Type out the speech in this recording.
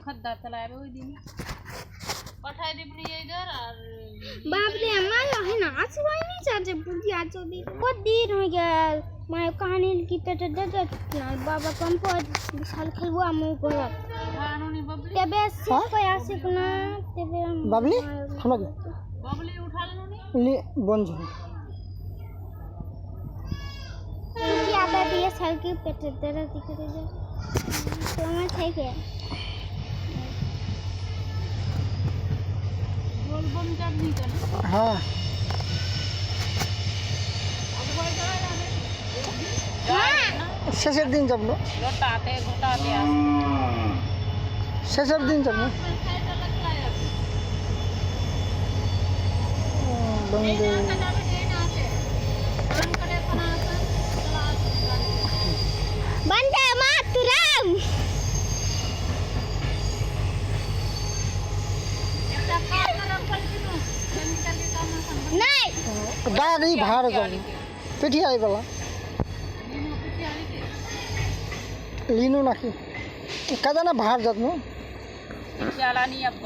खद्दा चलावे ওই দিন পাঠাই দিবনি इधर আর बाप रे আমার है ना আসবাই নি চাচা বুঝি আছো দিন কত দিন হয়ে গেল মায় কহানি কি পেটে দে না বাবা কম্প বিশাল খেলবো আমু করে খানুনি ববলি তবে শিখে আসে না তবে বাবলি খালো কে ববলি উঠালনুনি লি বন্ধু কি আদা দিয়ে সালকি পেটে দে দিকে দে তো আমার থেকে গোলবম চাটনি কেন হ্যাঁ শেষের দিন যাবো লটাতে গোটাতে আসে শেষের দিন যাবো বন্ধু বন্দে মাতরম নাই দাঁড়ি ভাড় যাবো পিঠি আইবেলা লিনু নাকি কাজা না ভাড় যাবো চালানি अब